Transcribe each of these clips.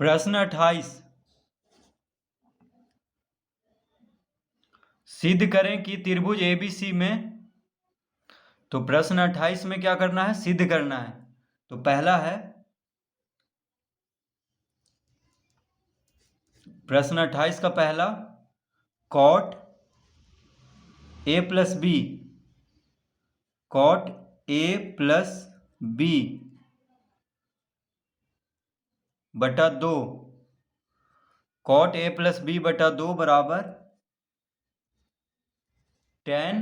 प्रश्न 28, सिद्ध करें कि त्रिभुज एबीसी में। तो प्रश्न 28 में क्या करना है? सिद्ध करना है। तो पहला है प्रश्न 28 का पहला, cot A plus B, cot A plus B बटा 2, कॉट ए प्लस बी बटा 2 बराबर tan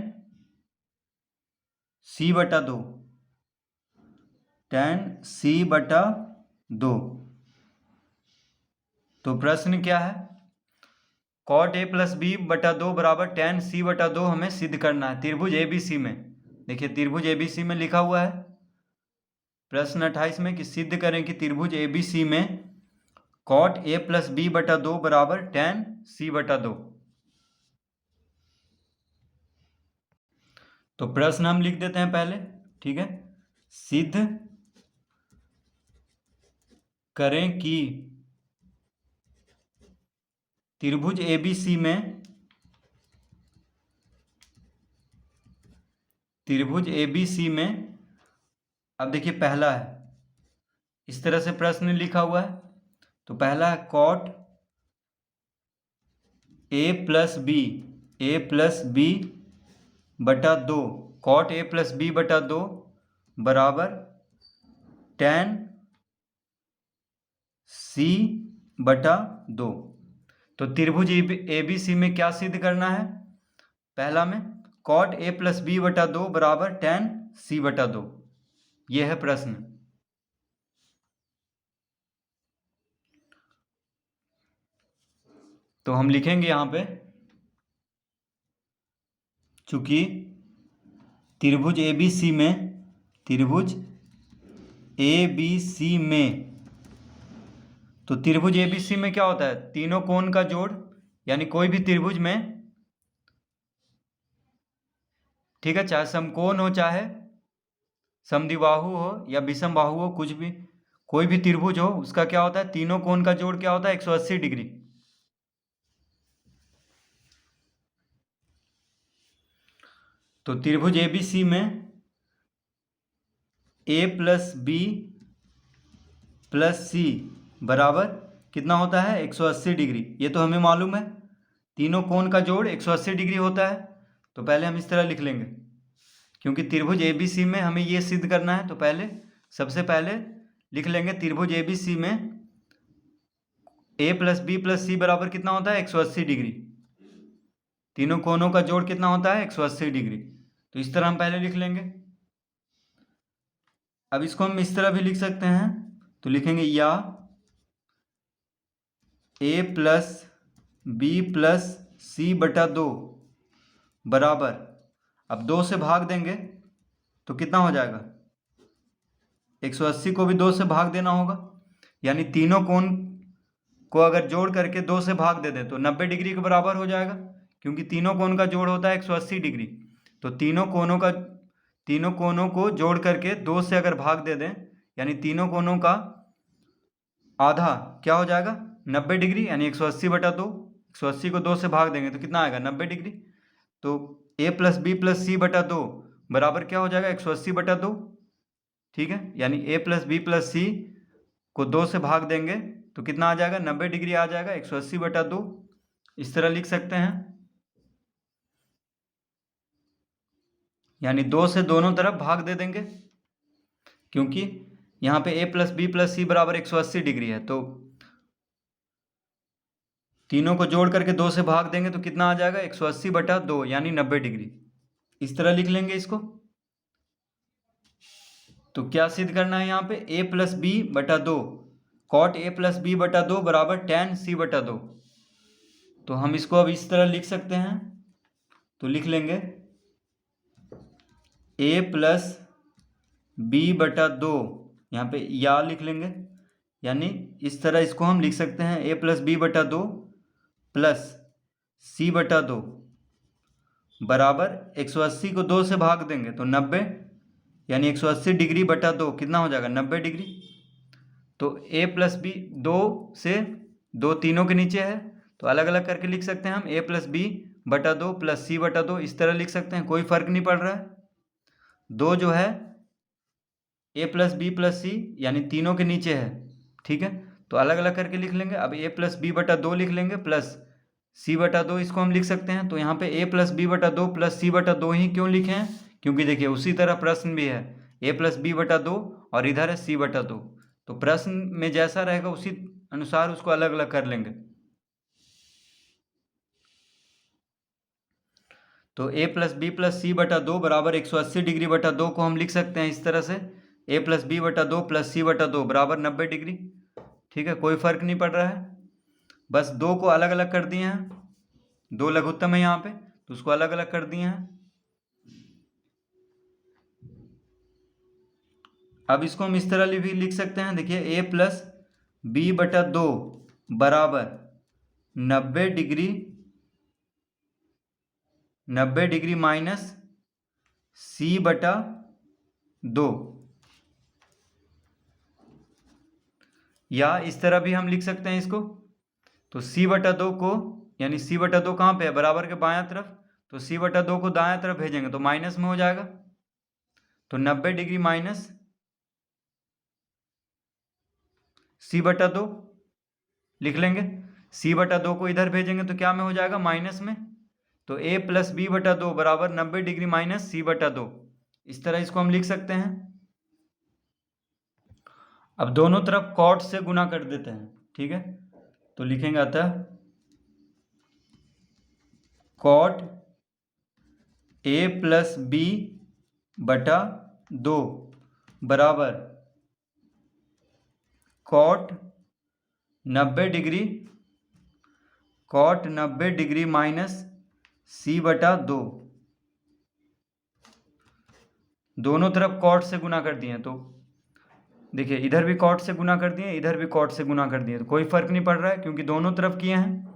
सी बटा 2, tan सी बटा 2। तो प्रश्न क्या है? कॉट ए प्लस बी बटा 2 बराबर tan सी बटा 2 हमें सिद्ध करना है त्रिभुज एबीसी में। देखिए त्रिभुज एबीसी में लिखा हुआ है प्रश्न 28 में कि सिद्ध करें कि त्रिभुज एबीसी में कॉट ए प्लस बी बटा 2 बराबर tan सी बटा 2। तो प्रश्न हम लिख देते हैं पहले, ठीक है। सिद्ध करें कि त्रिभुज एबीसी में, त्रिभुज एबीसी में, अब देखिए पहला है, इस तरह से प्रश्न लिखा हुआ है। तो पहला है cot A plus B, A plus B बटा 2, कॉट ए प्लस बी बटा 2 बराबर tan सी बटा 2। तो त्रिभुज एबीसी में क्या सिद्ध करना है? पहला में कॉट ए प्लस बी बटा 2 बराबर tan सी बटा 2। यह है प्रश्न। तो हम लिखेंगे यहां पे, चूंकि त्रिभुज एबीसी में, त्रिभुज एबीसी में, तो त्रिभुज एबीसी में क्या होता है? तीनों कोण का जोड़, यानी कोई भी त्रिभुज में, ठीक है, चाहे समकोण हो चाहे समद्विबाहु हो या विषम बाहु हो, कुछ भी, कोई भी त्रिभुज हो, उसका क्या होता है? तीनों कोण का जोड़ क्या होता है? 180 डिग्री। तो त्रिभुज एबीसी में ए प्लस बी प्लस सी बराबर कितना होता है? 180 डिग्री। ये तो हमें मालूम है, तीनों कोण का जोड़ 180 डिग्री होता है। तो पहले हम इस तरह लिख लेंगे, क्योंकि त्रिभुज एबीसी में हमें ये सिद्ध करना है। तो पहले, सबसे पहले लिख लेंगे त्रिभुज एबीसी में ए प्लस बी प्लस सी बराबर कितना होता है? 180 डिग्री। तीनों कोणों का जोड़ कितना होता है? 180 डिग्री। तो इस तरह हम पहले लिख लेंगे। अब इसको हम इस तरह भी लिख सकते हैं, तो लिखेंगे या ए प्लस बी प्लस सी बटा 2 बराबर, अब 2 से भाग देंगे तो कितना हो जाएगा? 180 को भी 2 से भाग देना होगा, यानी तीनों कोण को अगर जोड़ करके 2 से भाग दे दें तो 90 डिग्री के बराबर हो जाएगा, क्योंकि तीनों कोण का जोड़ होता है 180 डिग्री। तो तीनों कोणों को जोड़ करके 2 से अगर भाग दे दें, यानी तीनों कोणों का आधा क्या हो जाएगा? 90 डिग्री, यानी 180 बटा 2। 180 को 2 से भाग देंगे तो कितना आएगा? 90 डिग्री। तो a प्लस बी प्लस सी बटा 2 बराबर क्या हो जाएगा? 180 बटा 2, ठीक है। यानी a प्लस बी प्लस सी को 2 से भाग देंगे तो कितना आ जाएगा? 90 डिग्री आ जाएगा, 180 बटा 2। इस तरह लिख सकते हैं, यानी 2 से दोनों तरफ भाग दे देंगे, क्योंकि यहाँ पे a प्लस बी प्लस सी बराबर 180 डिग्री है। तो तीनों को जोड़ करके 2 से भाग देंगे तो कितना आ जाएगा? 180 बटा 2, यानी 90 डिग्री। इस तरह लिख लेंगे इसको। तो क्या सिद्ध करना है यहाँ पे? a प्लस बी बटा 2, कॉट ए प्लस बी बटा 2 बराबर tan सी बटा 2। तो हम इसको अब इस तरह लिख सकते हैं, तो लिख लेंगे a प्लस बी बटा 2, यहाँ पे या लिख लेंगे, यानी इस तरह इसको हम लिख सकते हैं a प्लस बी बटा 2 प्लस सी बटा 2 बराबर 180 को 2 से भाग देंगे तो 90, यानी 180 डिग्री बटा 2 कितना हो जाएगा? 90 डिग्री। तो ए प्लस बी 2 से 2 तीनों के नीचे है, तो अलग अलग करके लिख सकते हैं हम ए प्लस बी बटा 2 प्लस सी बटा 2, इस तरह लिख सकते हैं, कोई फर्क नहीं पड़ रहा है। 2 जो है ए प्लस बी प्लस सी यानी तीनों के नीचे है, ठीक है, तो अलग अलग करके लिख लेंगे। अब ए प्लस बी बटा 2 लिख लेंगे प्लस सी बटा 2, इसको हम लिख सकते हैं। तो यहाँ पे ए प्लस बी बटा 2 प्लस सी बटा 2 ही क्यों लिखे हैं, क्योंकि देखिए उसी तरह प्रश्न भी है ए प्लस बी बटा 2 और इधर है सी बटा 2, तो प्रश्न में जैसा रहेगा उसी अनुसार उसको अलग अलग कर लेंगे। तो ए प्लस बी प्लस सी बटा 2 बराबर 180 डिग्री बटा 2 को हम लिख सकते हैं इस तरह से, ए प्लस बी बटा 2 प्लस सी बटा 2 बराबर 90 डिग्री, ठीक है, कोई फर्क नहीं पड़ रहा है। बस 2 को अलग अलग कर दिए हैं, 2 लघुत्तम है यहाँ पे, तो उसको अलग अलग कर दिए हैं। अब इसको हम इस तरह भी लिख सकते हैं, देखिए ए प्लस बी बटा 2 बराबर 90 डिग्री माइनस सी बटा 2, या इस तरह भी हम लिख सकते हैं इसको। तो सी बटा 2 को, यानी सी बटा 2 कहाँ पे है, बराबर के बायां तरफ, तो सी बटा 2 को दायां तरफ भेजेंगे तो माइनस में हो जाएगा, तो 90 डिग्री माइनस सी बटा 2 लिख लेंगे। सी बटा 2 को इधर भेजेंगे तो क्या में हो जाएगा, माइनस में, तो ए प्लस बी बटा 2 बराबर 90 डिग्री माइनस सी बटा 2, इस तरह इसको हम लिख सकते हैं। अब दोनों तरफ कॉट से गुना कर देते हैं, ठीक है, तो लिखेंगे अतः कॉट ए प्लस बी बटा 2 बराबर कॉट 90 डिग्री माइनस सी बटा 2, दोनों तरफ कॉट से गुना कर दिए, तो देखिए इधर भी कॉट से गुना कर दिए, इधर भी कॉट से गुना कर दिए, तो कोई फर्क नहीं पड़ रहा है क्योंकि दोनों तरफ किए हैं।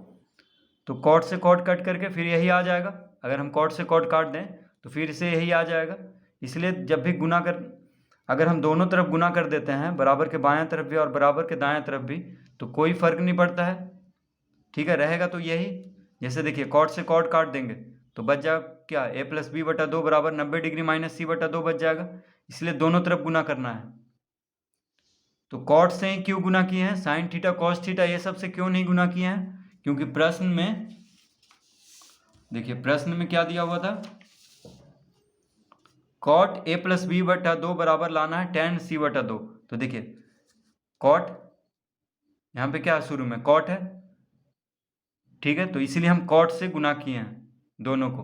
तो कॉट से कॉट कट करके फिर यही आ जाएगा, अगर हम कॉट से कॉट काट दें तो फिर से यही आ जाएगा। इसलिए जब भी गुना कर, अगर हम दोनों तरफ गुना कर देते हैं, बराबर के बायां तरफ भी और बराबर के दायां तरफ भी, तो कोई फर्क नहीं पड़ता है, ठीक है, रहेगा तो यही। जैसे देखिए कॉट से कॉट काट देंगे तो बच जाएगा क्या, ए प्लस बी बटा 2 बराबर 90 डिग्री माइनस सी बटा 2 बच जाएगा, इसलिए दोनों तरफ गुना करना है। तो कॉट से ही क्यों गुना किए हैं, साइन थीटा कॉस थीटा ये सब से क्यों नहीं गुना किए हैं, क्योंकि प्रश्न में, देखिए प्रश्न में क्या दिया हुआ था, कॉट ए प्लस बी बटा 2 बराबर लाना है टेन सी बटा 2, तो देखिए कॉट यहाँ पे क्या शुरू में कॉट है, ठीक है, तो इसीलिए हम कॉट से गुना किए हैं दोनों को।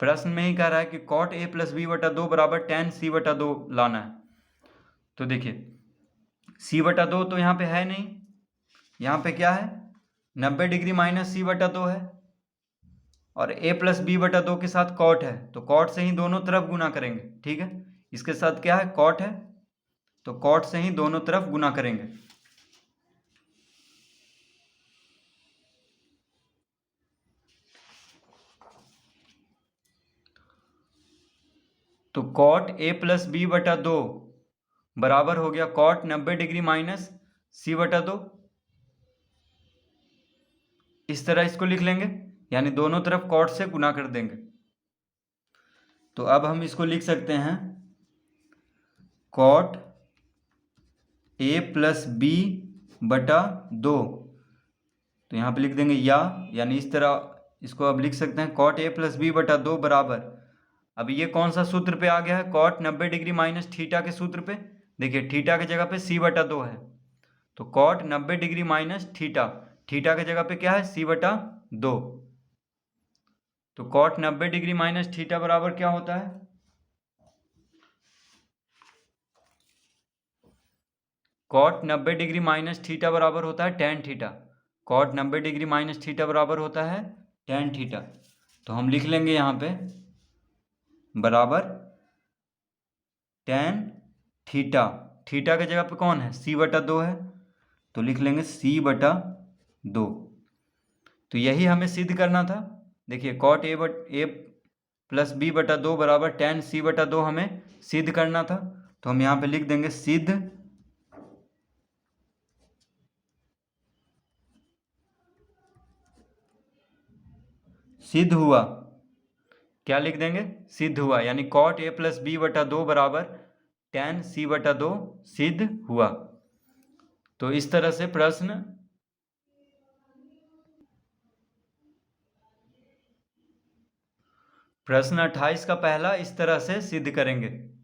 प्रश्न में ही कह रहा है कि कॉट ए प्लस बी बटा 2 बराबर टेन सी बटा 2 लाना है, तो देखिए सी बटा 2 तो यहाँ पे है नहीं, यहाँ पे क्या है 90 डिग्री माइनस सी बटा 2 है, और ए प्लस बी बटा 2 के साथ कॉट है, तो कॉट से ही दोनों तरफ गुना करेंगे, ठीक है, इसके साथ क्या है कॉट है, तो कॉट से ही दोनों तरफ गुना करेंगे। तो कॉट ए प्लस बी बटा 2 बराबर हो गया कॉट 90 डिग्री माइनस सी बटा 2, इस तरह इसको लिख लेंगे, यानी दोनों तरफ कॉट से गुना कर देंगे। तो अब हम इसको लिख सकते हैं कॉट ए प्लस बी बटा 2, तो यहाँ पे लिख देंगे यानी इस तरह इसको अब लिख सकते हैं कॉट ए प्लस बी बटा 2 बराबर, अब ये कौन सा सूत्र पे आ गया है, कॉट 90 डिग्री माइनस थीटा के सूत्र पे, देखिए थीटा की जगह पे सी बटा 2 है, तो cot 90 degree minus theta, theta की जगह पे क्या है सी बटा 2, तो कॉट 90 डिग्री माइनस थीटा बराबर क्या होता है, कॉट 90 डिग्री माइनस थीटा बराबर होता है tan theta, cot 90 degree minus theta बराबर होता है टेन थीटा, तो हम लिख लेंगे यहाँ पे बराबर टेन थीटा, थीटा की जगह पे कौन है सी बटा 2 है, तो लिख लेंगे सी बटा 2, तो यही हमें सिद्ध करना था। देखिए कॉट ए प्लस बी बटा 2 बराबर टेन सी बटा 2 हमें सिद्ध करना था, तो हम यहाँ पे लिख देंगे सिद्ध सिद्ध हुआ, क्या लिख देंगे, सिद्ध हुआ, यानी कॉट ए प्लस बी बटा 2 बराबर tan c बटा 2 सिद्ध हुआ। तो इस तरह से प्रश्न 28 का पहला इस तरह से सिद्ध करेंगे।